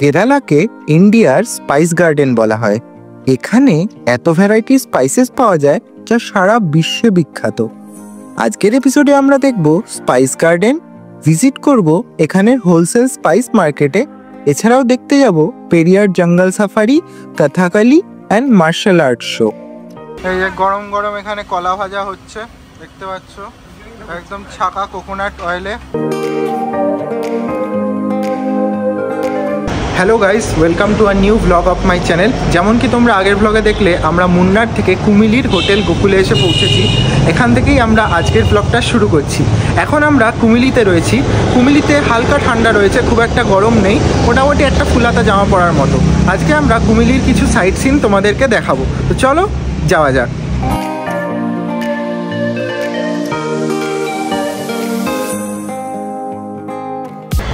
কেরালাকে ইন্ডিয়ার spice garden বলা হয়। এখানে এত ভ্যারাইটি স্পাইসেস পাওয়া যায় যা সারা বিশ্বে বিখ্যাত। আজকের এপিসোডে আমরা দেখব স্পাইস গার্ডেন, ভিজিট করব এখানের হোলসেল স্পাইস মার্কেটে, এছাড়াও দেখতে যাব পেরিয়ার জঙ্গল safari, Kathakali and martial art show. এই যে গরম গরম এখানে কলা ভাজা হচ্ছে, দেখতে পাচ্ছ, একদম ছাকা কোকোনাট অয়েলে। Hello guys, welcome to a new blog of my channel. যেমন কি তোমরা আগের ব্লগে দেখলে, আমরা মুন্নার থেকে কুমিলির হোটেল গোকুলে এসে পৌঁছেছি। এখান থেকেই আমরা আজকের ব্লগটা শুরু করছি। এখন আমরা কুমিলিতে রয়েছি। কুমিলিতে হালকা ঠান্ডা রয়েছে, খুব একটা গরম নেই, মোটামুটি একটা ফুলাতা জামা পরার মতো। আজকে আমরা কুমিলির কিছু সাইট সিন তোমাদেরকে দেখাবো, তো চলো যাওয়া যাক।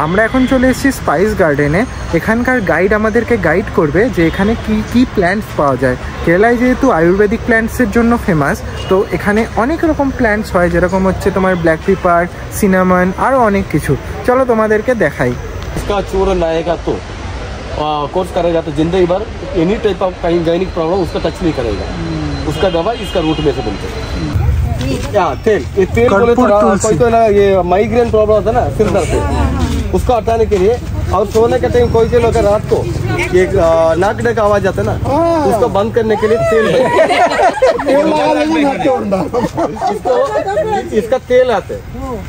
আমরা এখন চলে এসেছি স্পাইস গার্ডেনে। এখানকার গাইড আমাদেরকে গাইড করবে যে এখানে কি কি প্ল্যান্টস পাওয়া যায়। কেরালায় যেহেতু আয়ুর্বেদিক প্ল্যান্টসের জন্য ফেমাস, তো এখানে অনেক রকম প্ল্যান্টস হয়, যেরকম হচ্ছে তোমার ব্ল্যাক পেপার, সিনামন, আরও অনেক কিছু। চলো তোমাদেরকে দেখাই। इसका चूर्ण लाएगा तो कोर्स करेगा तो जिंदगी भर एनी टाइप ऑफ कहीं गायनिक प्रॉब्लम उसका टच नहीं करेगा। उसका दवा इसका रूट में से बनते हैं। तेल, ये तेल बोले तो कोई तो ना ये माइग्रेन प्रॉब्लम होता है ना सिर दर्द से, उसको हटाने के लिए। और सोने के टाइम कोई लोग रात को ये नाक डे का आवाज आता है ना, उसको बंद करने के लिए तेल इसको इसका तेल आते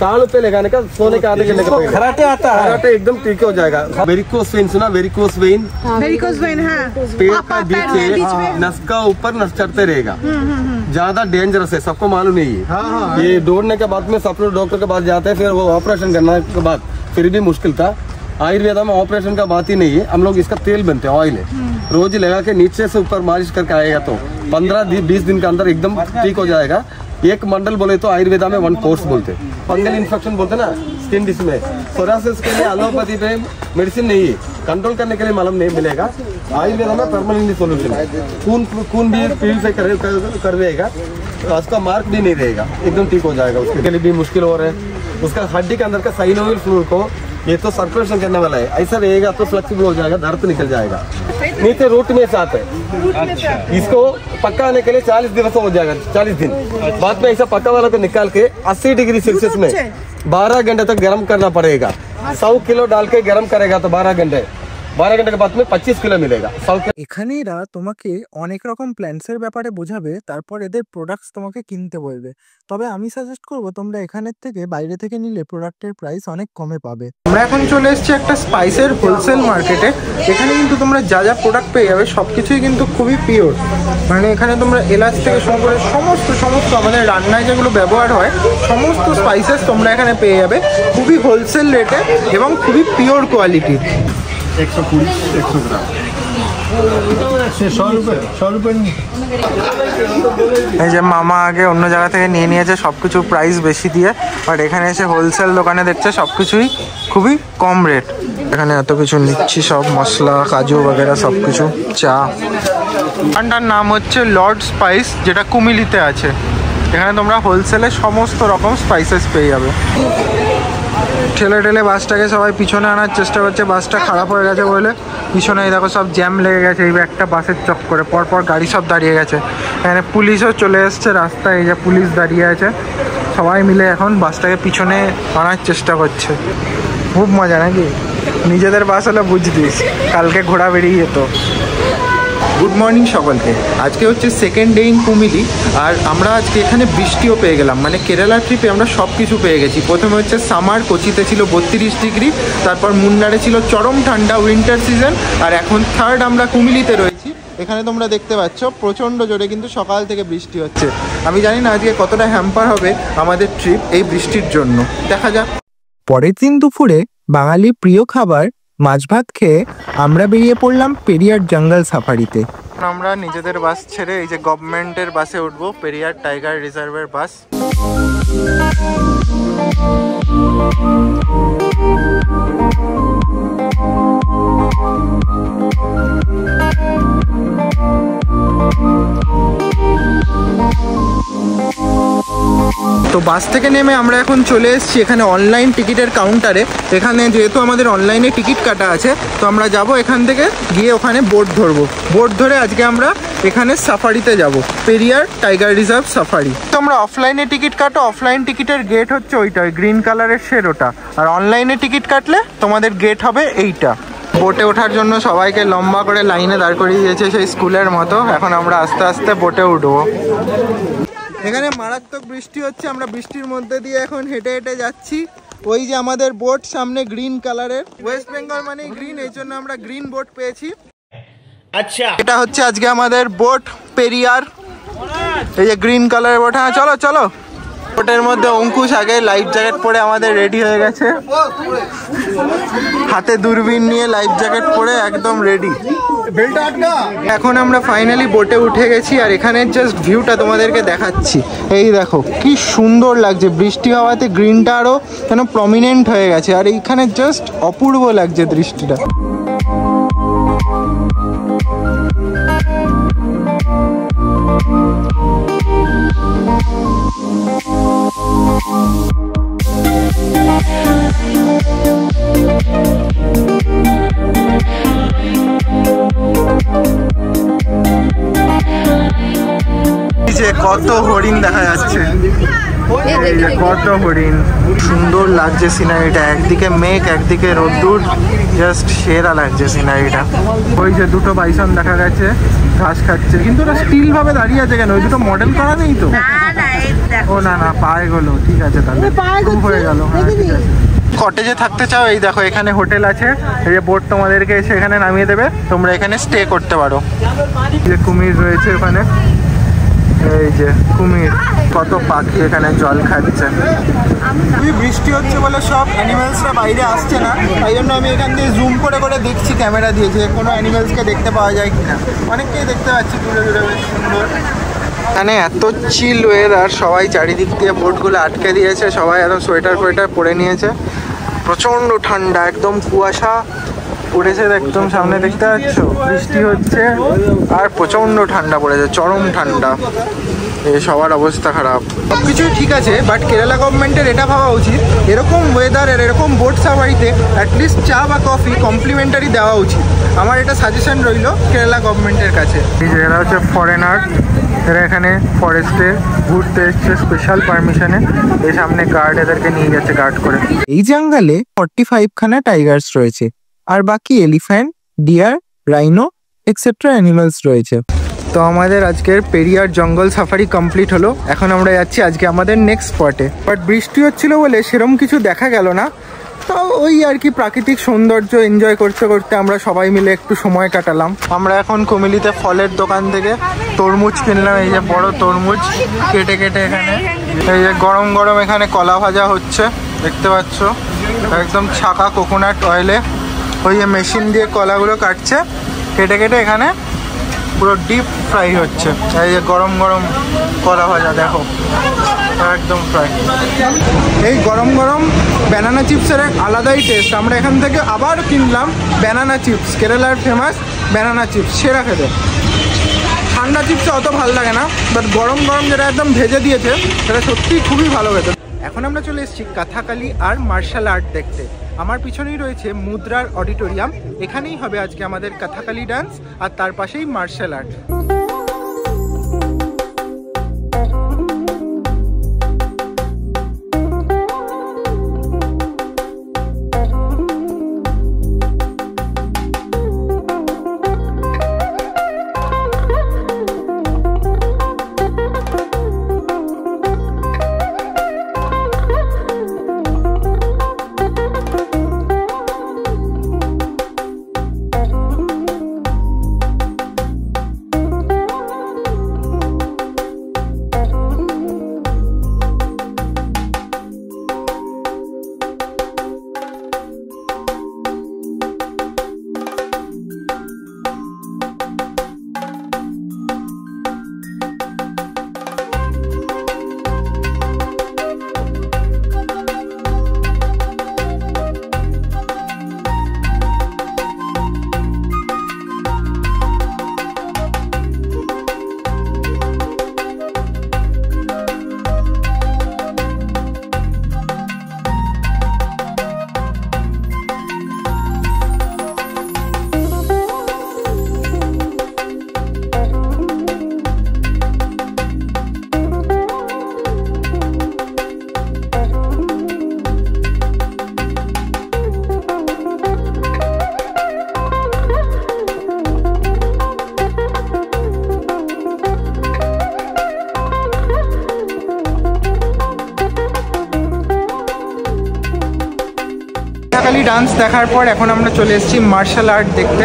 ताल पे लगाने का, सोने के आधे घंटे का खराटे आता है, खराटे एकदम ठीक हो जाएगा। वेरिकोस वेन सुना? वेरिकोस वेन, वेरिकोस वेन, हाँ, पेट का बीच नस का ऊपर नस चढ़ते रहेगा, ज्यादा डेंजरस है, सबको मालूम नहीं है। ये दौड़ने के बाद में सब लोग डॉक्टर के पास जाते हैं, फिर वो ऑपरेशन करने के बाद फिर भी मुश्किल था। आयुर्वेदा में ऑपरेशन का बात ही नहीं है, हम लोग इसका तेल बनते हैं, ऑयल है, रोज लगा के नीचे से ऊपर मालिश करके आएगा तो 15-20 दिन के अंदर एकदम ठीक हो जाएगा। एक मंडल बोले तो आयुर्वेदा में 1 कोर्स बोलते हैं। फंगल इन्फेक्शन बोलते ना स्किन डिसीज में, सोरासिस के लिए एलोपैथी पे मेडिसिन नहीं है, कंट्रोल करने के लिए मलम नहीं मिलेगा। आयुर्वेदा में परमानेंटली सोल्यूशन है। खून भी प्यूरिफाई कर देगा, उसका मार्क भी नहीं रहेगा, एकदम ठीक हो जाएगा। उसके लिए भी मुश्किल हो रहा है, उसका हड्डी के अंदर का साइनोवियल फ्लूइड को ये तो सर्कुलेशन करने वाला है, ऐसा रहेगा तो फ्लेक्सिबल हो जाएगा, दर्द निकल जाएगा। नीचे रूट में साथ है, इसको पक्का आने के लिए 40 दिवस हो जाएगा, 40 दिन बाद में ऐसा पक्का वाला को निकाल के 80 डिग्री सेल्सियस में 12 घंटे तक गर्म करना पड़ेगा। 100 किलो डाल के गर्म करेगा तो 12 घंटे के बाद में 25 किलो मिलेगा। এখানে এরা তোমাকে অনেক রকম প্ল্যান্টসের ব্যাপারে বোঝাবে, তারপর এদের প্রোডাক্টস তোমাকে কিনতে বলবে। তবে আমি সাজেস্ট করবো তোমরা এখানের থেকে বাইরে থেকে নিলে প্রোডাক্টের প্রাইস অনেক কমে পাবে। আমরা এখন চলে এসেছি একটা স্পাইসের হোলসেল মার্কেটে। এখানে কিন্তু তোমরা যা যা প্রোডাক্ট পেয়ে যাবে সবকিছুই কিন্তু খুবই পিওর। মানে এখানে তোমরা এলাচ থেকে শুরু করে সমস্ত আমাদের রান্নায় যেগুলো ব্যবহার হয় সমস্ত স্পাইসেস তোমরা এখানে পেয়ে যাবে, খুবই হোলসেল রেটে এবং খুবই পিওর কোয়ালিটির। 120-100 গ্রাম, 100 রুপিয়া। এই যে মামা আগে অন্য জায়গা থেকে নিয়ে নিয়েছে সবকিছু প্রাইস বেশি দিয়ে, বাট এখানে এসে হোলসেল দোকানে দেখছে সবকিছুই খুবই কম রেট। এখানে এত কিছু নিচ্ছি, সব মশলা, কাজু বগেরা সবকিছু। চা, দোকানটার নাম হচ্ছে লর্ড স্পাইস, যেটা কুমিলিতে আছে। এখানে তোমরা হোলসেলে সমস্ত রকম স্পাইসেস পেয়ে যাবে। ঠেলে বাসটাকে সবাই পিছনে আনার চেষ্টা করছে, বাসটা খারাপ হয়ে গেছে বলে। পিছনে দেখো সব জ্যাম লেগে গেছে, এই একটা বাসের চক্করে পরপর গাড়ি সব দাঁড়িয়ে গেছে। এখানে পুলিশও চলে এসছে রাস্তায়, এই যে পুলিশ দাঁড়িয়ে আছে। সবাই মিলে এখন বাসটাকে পিছনে আনার চেষ্টা করছে। খুব মজা নাকি? নিজেদের বাস হলে বুঝতিস, কালকে ঘোড়া বেরিয়ে যেত। গুড মর্নিং সকলকে। আজকে হচ্ছে সেকেন্ড ডে ইন কুমিলি, আর আমরা আজকে এখানে বৃষ্টিও পেয়ে গেলাম। মানে কেরালা ট্রিপে আমরা সব কিছু পেয়ে গেছি। প্রথমে হচ্ছে সামার, কোচিতে ছিল 32 ডিগ্রি, তারপর মুন্নারে ছিল চরম ঠান্ডা, উইন্টার সিজন, আর এখন থার্ড আমরা কুমিলিতে রয়েছি। এখানে তোমরা দেখতে পাচ্ছ প্রচণ্ড জোরে কিন্তু সকাল থেকে বৃষ্টি হচ্ছে। আমি জানি না আজকে কতটা হ্যাম্পার হবে আমাদের ট্রিপ এই বৃষ্টির জন্য, দেখা যাক। পরের দিন দুপুরে বাঙালির প্রিয় খাবার মাছ ভাত খেয়ে আমরা বেরিয়ে পড়লাম পেরিয়ার জঙ্গল সাফারিতে। আমরা নিজেদের বাস ছেড়ে এই যে গভর্নমেন্টের বাসে উঠবো, পেরিয়ার টাইগার রিজার্ভের বাস। তো বাস থেকে নেমে আমরা এখন চলে এসেছি এখানে অনলাইন টিকিটের কাউন্টারে। এখানে যেহেতু আমাদের অনলাইনে টিকিট কাটা আছে, তো আমরা যাব এখান থেকে গিয়ে ওখানে বোট ধরবো। বোট ধরে আজকে আমরা এখানে সাফারিতে যাব, পেরিয়ার টাইগার রিজার্ভ সাফারি। তো আমরা অফলাইনে টিকিট কাটো, অফলাইন টিকিটের গেট হচ্ছে ওইটা, ওই গ্রিন কালারের শেড ওটা। আর অনলাইনে টিকিট কাটলে তোমাদের গেট হবে এইটা। বোটে ওঠার জন্য সবাইকে লম্বা করে লাইনে দাঁড় করিয়ে দিয়েছে সেই স্কুলের মতো। এখন আমরা আস্তে আস্তে বোটে উঠবো। এখানে মারাত্মক বৃষ্টি হচ্ছে, আমরা বৃষ্টির মধ্যে দিয়ে এখন হেঁটে হেঁটে যাচ্ছি। ওই যে আমাদের বোট সামনে গ্রিন কালারের, ওয়েস্ট বেঙ্গল মানে গ্রিন, এই জন্য আমরা গ্রিন বোট পেয়েছি। আচ্ছা, এটা হচ্ছে আজকে আমাদের বোট পেরিয়ার, এই যে গ্রিন কালারের বোট। হ্যাঁ চলো চলো। বোটের মধ্যে অঙ্কুশ আগে লাইফ জ্যাকেট পরে আমাদের রেডি হয়ে গেছে, হাতে দূরবীন নিয়ে লাইফ জ্যাকেট পরে একদম রেডি। এখন আমরা ফাইনালি বোটে উঠে গেছি আর এখানের জাস্ট ভিউটা তোমাদেরকে দেখাচ্ছি। এই দেখো কি সুন্দর লাগছে, বৃষ্টি হওয়াতে গ্রিনটা আরো যেন প্রমিনেন্ট হয়ে গেছে আর এইখানে জাস্ট অপূর্ব লাগছে দৃষ্টিটা। কত হরিণ দেখা যাচ্ছে, কত হরিণ, সুন্দর লাগছে সিনারিটা। একদিকে মেঘ একদিকে রোদ্দুর, জাস্ট সেরা লাগছে সিনারিটা। ওই যে দুটো বাইসন দেখা গেছে ঘাস খাচ্ছে, কিন্তু ওরা স্টিল ভাবে দাঁড়িয়ে আছে কেন? ওই দুটো মডেল করা নেই তো? ও না না, পায়ে গেলো, ঠিক আছে তাহলে হয়ে গেল। হ্যাঁ ঠিক আছে। কটেজে থাকতে চাও, এই দেখো এখানে হোটেল আছে, এই যে বোট তোমাদেরকে এসে এখানে নামিয়ে দেবে, তোমরা এখানে স্টে করতে পারো। যে কুমির রয়েছে ওখানে, এই যে কুমির, কত পাখি এখানে জল খাচ্ছে। খুবই বৃষ্টি হচ্ছে বলে সব অ্যানিমেলসরা বাইরে আসছে না, তাই জন্য আমি এখান দিয়ে জুম করে করে দেখছি ক্যামেরা দিয়ে যে কোনো অ্যানিমেলসকে দেখতে পাওয়া যায় কিনা। অনেককেই দেখতে পাচ্ছি দূরে দূরে, বেশ সুন্দর। এখানে এত চিল ওয়েদার, সবাই চারিদিক দিয়ে বোটগুলো আটকে দিয়েছে, সবাই একদম সোয়েটার ফোয়েটার পরে নিয়েছে। প্রচণ্ড ঠান্ডা, একদম কুয়াশা উড়েছে একদম সামনে, দেখতে পাচ্ছ বৃষ্টি হচ্ছে আর প্রচণ্ড ঠান্ডা পড়েছে, চরম ঠান্ডা। এই সবার অবস্থা খারাপ। সব কিছুই ঠিক আছে, বাট কেরালা গভর্নমেন্টের এটা ভাবা উচিত এরকম ওয়েদার আর এরকম বোট সাফারিতে অ্যাটলিস্ট চা বা কফি কমপ্লিমেন্টারি দেওয়া উচিত। আমার এটা সাজেশন রইল কেরালা গভর্নমেন্টের কাছে। এই যে এরা হচ্ছে ফরেনার, এরা এখানে ফরেস্টে ঘুরতে এসছে স্পেশাল পারমিশনে। এই সামনে গার্ড এদেরকে নিয়ে যাচ্ছে গার্ড করে। এই জঙ্গলে 45 খানা টাইগার্স রয়েছে আর বাকি elephant, deer, rhino etcetera animals রয়েছে। তো আমাদের আজকের পেরিয়ার জঙ্গল সাফারি কমপ্লিট হলো। এখন আমরা যাচ্ছি আজকে আমাদের নেক্সট স্পটে, বাট বৃষ্টি হচ্ছিল বলে সেরকম কিছু দেখা গেল না। তাও ওই আর কি প্রাকৃতিক সৌন্দর্য এনজয় করতে করতে আমরা সবাই মিলে একটু সময় কাটালাম। আমরা এখন কুমিলিতে ফলের দোকান থেকে তরমুজ কিনলাম, এই যে বড় তরমুজ কেটে কেটে এখানে। এই যে গরম গরম এখানে কলা ভাজা হচ্ছে, দেখতে পাচ্ছ একদম ছাকা কোকোনাট অয়েলে ওই যে মেশিন দিয়ে কলাগুলো কাটছে, কেটে কেটে এখানে পুরো ডিপ ফ্রাই হচ্ছে। এই যে গরম গরম কলা ভাজা দেখো, একদম ফ্রাই। এই গরম গরম ব্যানানা চিপসের এক আলাদাই টেস্ট। আমরা এখান থেকে আবার কিনলাম ব্যানানা চিপস, কেরালার ফেমাস ব্যানানা চিপস, সেরা খেতে। ঠান্ডা চিপসে অত ভালো লাগে না, বাট গরম গরম যেটা একদম ভেজে দিয়েছে সেটা সত্যিই খুবই ভালো খেতে। এখন আমরা চলে এসেছি কথাকালি আর মার্শাল আর্ট দেখতে। আমার পিছনেই রয়েছে মুদ্রার অডিটোরিয়াম, এখানেই হবে আজকে আমাদের কথাকালি ডান্স আর তার পাশেই মার্শাল আর্ট। ডান্স দেখার পর এখন আমরা চলে এসেছি মার্শাল আর্ট দেখতে।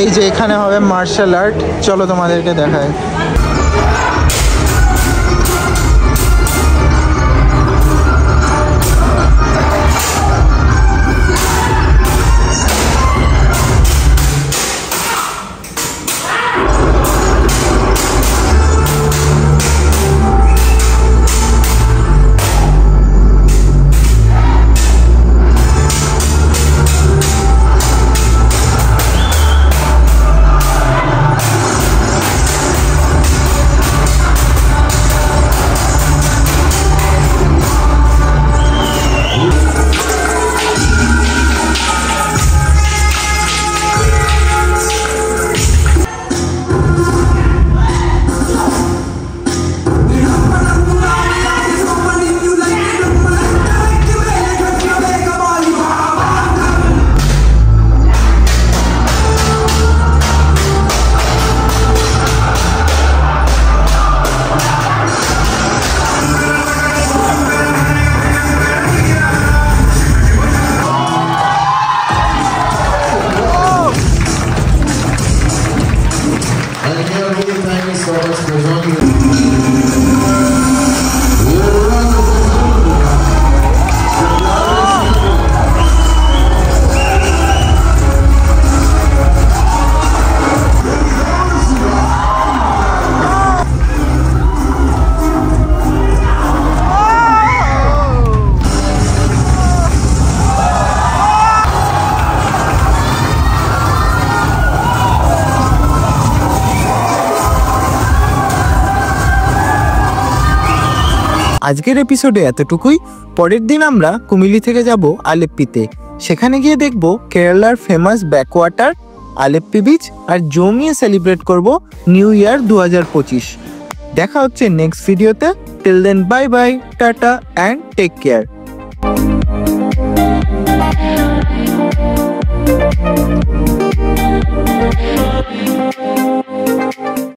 এই যে এখানে হবে মার্শাল আর্ট, চলো তোমাদেরকে দেখায়। আজকের এপিসোডে এতটুকুই। পরের দিন আমরা কুমিল্লি থেকে যাব আলেপ্পিতে। সেখানে গিয়ে দেখব কেরালার ফেমাস ব্যাকওয়াটার আলেপ্পি বিচ আর জমিয়ে সেলিব্রেট করব নিউ ইয়ার 2025। দেখা হচ্ছে নেক্সট ভিডিওতে। Till then bye bye, tata and take care.